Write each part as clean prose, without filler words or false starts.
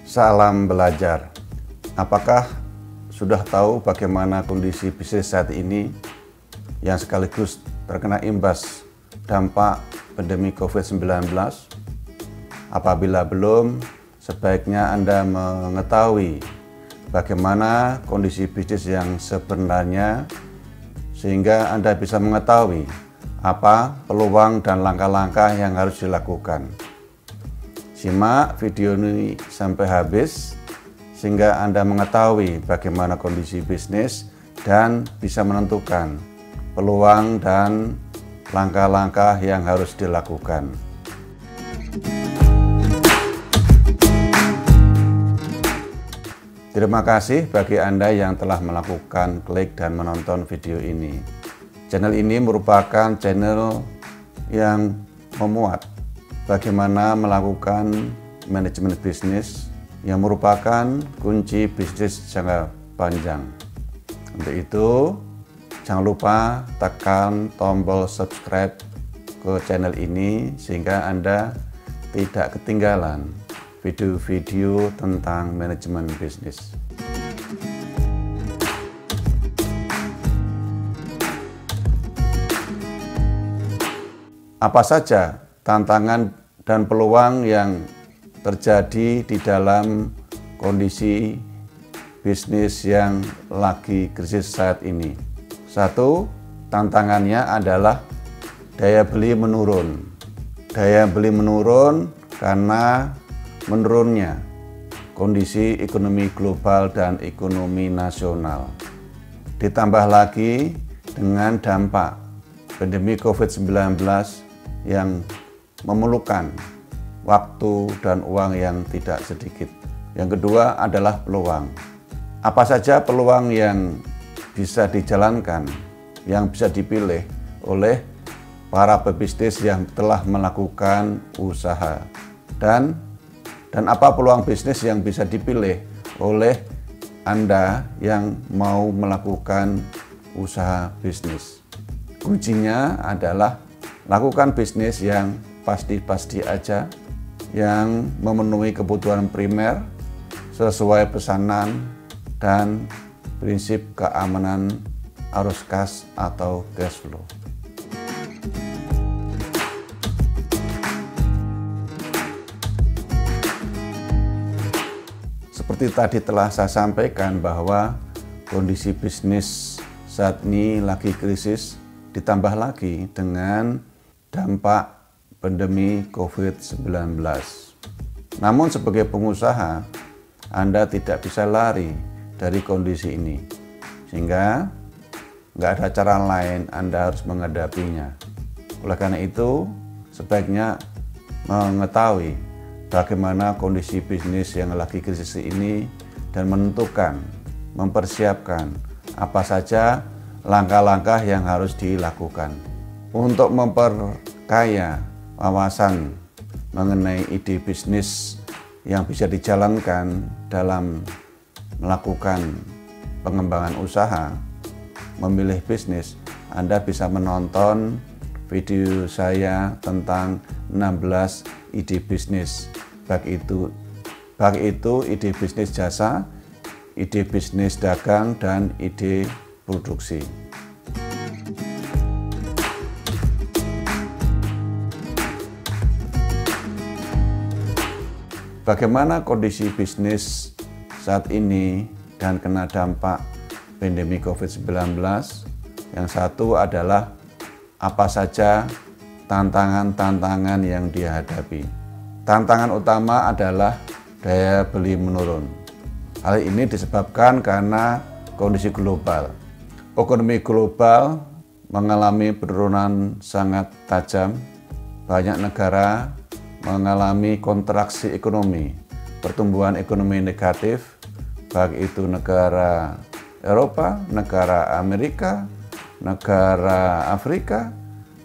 Salam belajar. Apakah sudah tahu bagaimana kondisi bisnis saat ini yang sekaligus terkena imbas dampak pandemi COVID-19? Apabila belum, sebaiknya Anda mengetahui bagaimana kondisi bisnis yang sebenarnya sehingga Anda bisa mengetahui apa peluang dan langkah-langkah yang harus dilakukan. Simak video ini sampai habis sehingga Anda mengetahui bagaimana kondisi bisnis dan bisa menentukan peluang dan langkah-langkah yang harus dilakukan. Terima kasih bagi Anda yang telah melakukan klik dan menonton video ini. Channel ini merupakan channel yang memuat bagaimana melakukan manajemen bisnis yang merupakan kunci bisnis jangka panjang. Untuk itu, jangan lupa tekan tombol subscribe ke channel ini sehingga Anda tidak ketinggalan video-video tentang manajemen bisnis. Apa saja tantangan dan peluang yang terjadi di dalam kondisi bisnis yang lagi krisis saat ini? Satu, tantangannya adalah daya beli menurun. Daya beli menurun karena menurunnya kondisi ekonomi global dan ekonomi nasional. Ditambah lagi dengan dampak pandemi COVID-19 yang memerlukan waktu dan uang yang tidak sedikit. Yang kedua adalah peluang. Apa saja peluang yang bisa dijalankan, yang bisa dipilih oleh para pebisnis yang telah melakukan usaha, dan apa peluang bisnis yang bisa dipilih oleh Anda yang mau melakukan usaha bisnis. Kuncinya adalah lakukan bisnis yang pasti-pasti aja, yang memenuhi kebutuhan primer sesuai pesanan dan prinsip keamanan arus kas atau cash flow. Seperti tadi telah saya sampaikan bahwa kondisi bisnis saat ini lagi krisis, ditambah lagi dengan dampak pandemi COVID-19. Namun sebagai pengusaha, Anda tidak bisa lari dari kondisi ini, sehingga nggak ada cara lain, Anda harus menghadapinya. Oleh karena itu, sebaiknya mengetahui bagaimana kondisi bisnis yang lagi krisis ini dan menentukan, mempersiapkan apa saja langkah-langkah yang harus dilakukan untuk memperkaya wawasan mengenai ide bisnis yang bisa dijalankan dalam melakukan pengembangan usaha, memilih bisnis. Anda bisa menonton video saya tentang 16 ide bisnis, baik itu ide bisnis jasa, ide bisnis dagang, dan ide produksi. Bagaimana kondisi bisnis saat ini dan kena dampak pandemi COVID-19? Yang satu adalah apa saja tantangan-tantangan yang dihadapi. Tantangan utama adalah daya beli menurun. Hal ini disebabkan karena kondisi global. Ekonomi global mengalami penurunan sangat tajam. Banyak negara mengalami kontraksi ekonomi, pertumbuhan ekonomi negatif, baik itu negara Eropa, negara Amerika, negara Afrika,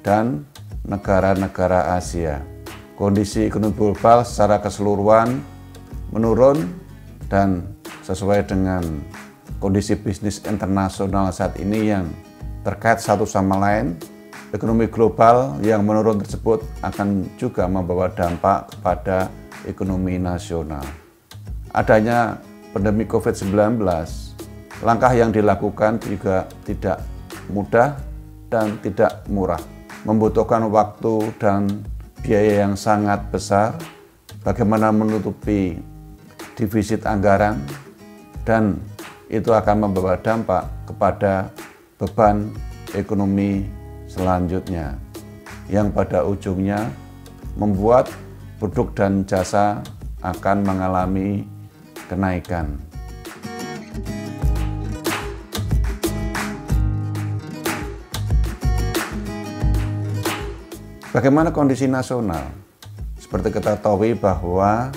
dan negara-negara Asia. Kondisi ekonomi global secara keseluruhan menurun dan sesuai dengan kondisi bisnis internasional saat ini yang terkait satu sama lain, ekonomi global yang menurun tersebut akan juga membawa dampak kepada ekonomi nasional. adanya pandemi COVID-19, langkah yang dilakukan juga tidak mudah dan tidak murah. Membutuhkan waktu dan biaya yang sangat besar bagaimana menutupi defisit anggaran, dan itu akan membawa dampak kepada beban ekonomi selanjutnya yang pada ujungnya membuat produk dan jasa akan mengalami kenaikan. Bagaimana kondisi nasional? Seperti kita ketahui bahwa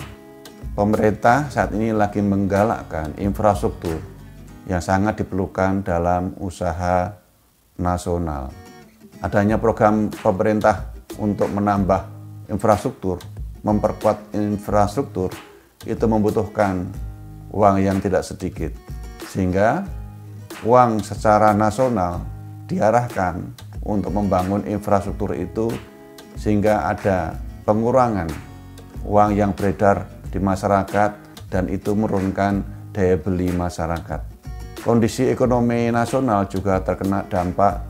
pemerintah saat ini lagi menggalakkan infrastruktur yang sangat diperlukan dalam usaha nasional. Adanya program pemerintah untuk menambah infrastruktur, memperkuat infrastruktur, itu membutuhkan uang yang tidak sedikit. Sehingga uang secara nasional diarahkan untuk membangun infrastruktur itu, sehingga ada pengurangan uang yang beredar di masyarakat dan itu menurunkan daya beli masyarakat. Kondisi ekonomi nasional juga terkena dampak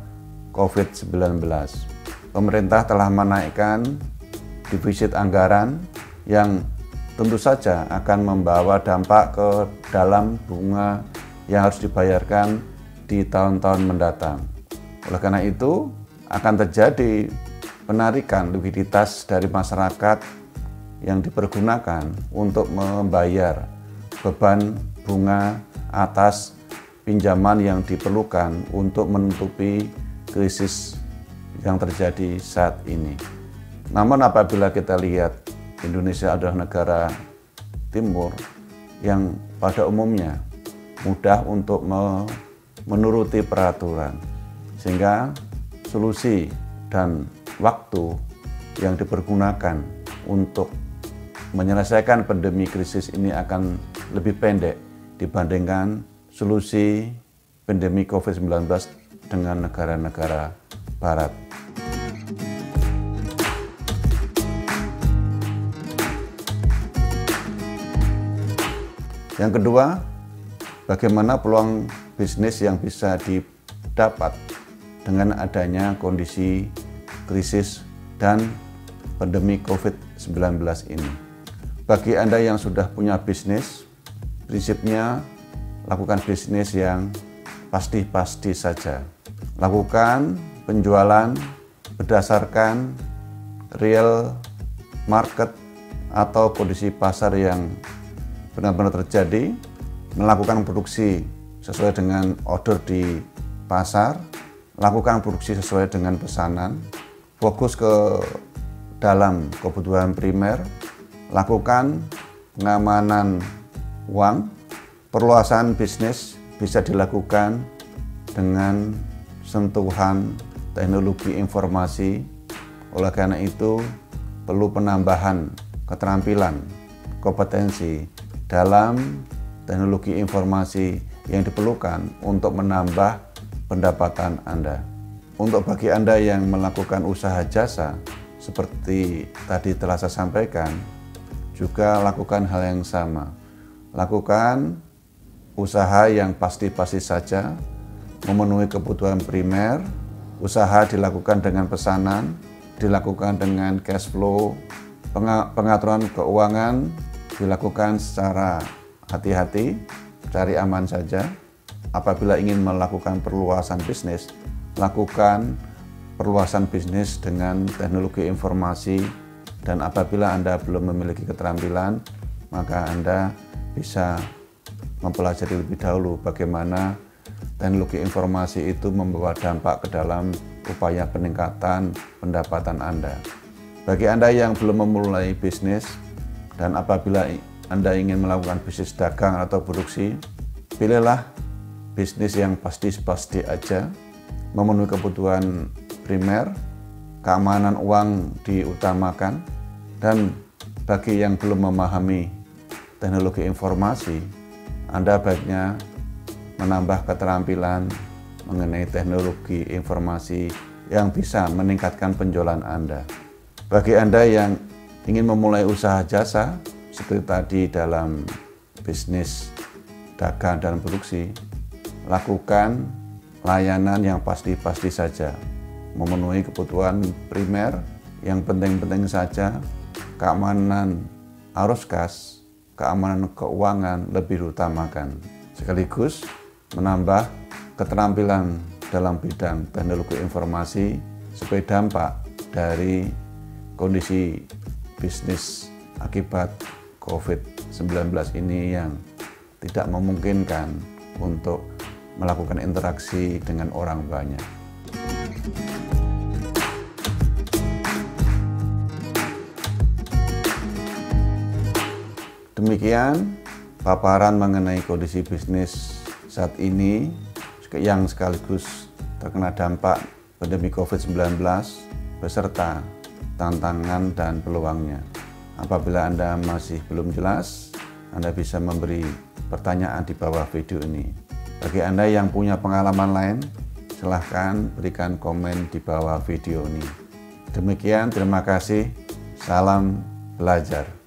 COVID-19. Pemerintah telah menaikkan defisit anggaran yang tentu saja akan membawa dampak ke dalam bunga yang harus dibayarkan di tahun-tahun mendatang. Oleh karena itu, akan terjadi penarikan likuiditas dari masyarakat yang dipergunakan untuk membayar beban bunga atas pinjaman yang diperlukan untuk menutupi krisis yang terjadi saat ini. Namun apabila kita lihat Indonesia adalah negara timur yang pada umumnya mudah untuk menuruti peraturan, sehingga solusi dan waktu yang dipergunakan untuk menyelesaikan pandemi krisis ini akan lebih pendek dibandingkan solusi pandemi COVID-19 dengan negara-negara barat. Yang kedua, bagaimana peluang bisnis yang bisa didapat dengan adanya kondisi krisis dan pandemi COVID-19 ini. Bagi Anda yang sudah punya bisnis, prinsipnya lakukan bisnis yang pasti-pasti saja. Lakukan penjualan berdasarkan real market atau kondisi pasar yang benar-benar terjadi, melakukan produksi sesuai dengan order di pasar, lakukan produksi sesuai dengan pesanan, fokus ke dalam kebutuhan primer, lakukan pengamanan uang. Perluasan bisnis bisa dilakukan dengan sentuhan teknologi informasi. Oleh karena itu, perlu penambahan keterampilan, kompetensi dalam teknologi informasi yang diperlukan untuk menambah pendapatan Anda. Untuk bagi Anda yang melakukan usaha jasa, seperti tadi telah saya sampaikan, juga lakukan hal yang sama. Lakukan usaha yang pasti-pasti saja, memenuhi kebutuhan primer, usaha dilakukan dengan pesanan, dilakukan dengan cash flow, pengaturan keuangan dilakukan secara hati-hati, cari aman saja. Apabila ingin melakukan perluasan bisnis, lakukan perluasan bisnis dengan teknologi informasi, dan apabila Anda belum memiliki keterampilan, maka Anda bisa mempelajari lebih dahulu bagaimana teknologi informasi itu membawa dampak ke dalam upaya peningkatan pendapatan Anda. Bagi Anda yang belum memulai bisnis, dan apabila Anda ingin melakukan bisnis dagang atau produksi, pilihlah bisnis yang pasti-pasti aja, memenuhi kebutuhan primer, keamanan uang diutamakan, dan bagi yang belum memahami teknologi informasi, Anda baiknya menambah keterampilan mengenai teknologi informasi yang bisa meningkatkan penjualan Anda. Bagi Anda yang ingin memulai usaha jasa, seperti tadi dalam bisnis dagang dan produksi, lakukan layanan yang pasti-pasti saja, memenuhi kebutuhan primer yang penting-penting saja, keamanan arus kas, keamanan keuangan lebih diutamakan, sekaligus menambah keterampilan dalam bidang teknologi informasi supaya dampak dari kondisi bisnis akibat COVID-19 ini yang tidak memungkinkan untuk melakukan interaksi dengan orang banyak. Demikian paparan mengenai kondisi bisnis saat ini yang sekaligus terkena dampak pandemi COVID-19 beserta tantangan dan peluangnya. Apabila Anda masih belum jelas, Anda bisa memberi pertanyaan di bawah video ini. Bagi Anda yang punya pengalaman lain, silahkan berikan komen di bawah video ini. Demikian, terima kasih. Salam belajar.